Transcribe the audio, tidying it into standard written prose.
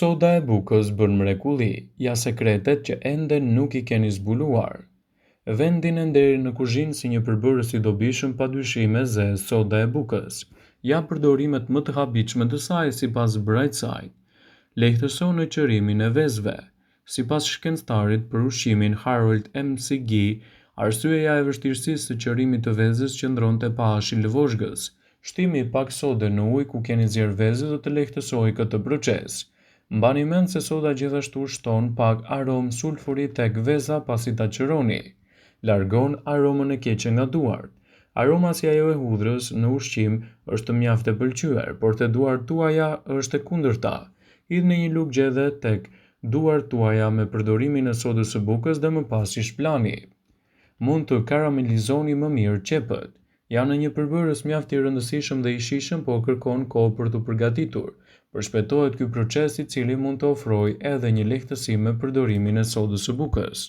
Soda e bukës bën mrekulli, ja sekretet që ende nuk i keni zbuluar. Vendin e nderi në kuzhinë si një përbërës i dobishëm padyshime zezë soda e bukës. Ja përdorimet më të habitshme të saj sipas Bright Side. Lehtëson në qërimin e vezëve. Sipas shkencëtarit për ushqimin Harold McGee, arsyeja e vështirësisë së qërimit të vezës qëndron te pH-i i lëvozhgës. Shtimi i pak sode në ujë ku keni nxjerrë vezë do të lehtësojë këtë proces. Mbani mend se soda gjithashtu shton pak aromë sulfuri tek veza pasi ta qëroni. Largon aromën e keqe nga duart. Aroma si ajo e hudhrës në ushqim është mjaft e pëlqyer, por te duart tuaja është e kundërta. Hidhni një lugë gjedhe tek duart tuaja me përdorimin e sodës së bukës dhe më pas i shplani. Mund të karamelizoni më mirë qepët. Janë një përbërës mjaft i rëndësishëm dhe i shijshëm, por kërkon kohë për t'u përgatitur. Përshpejtohet ky proces i cili mund të ofrojë edhe një lehtësim me përdorimin e sodës së bukës.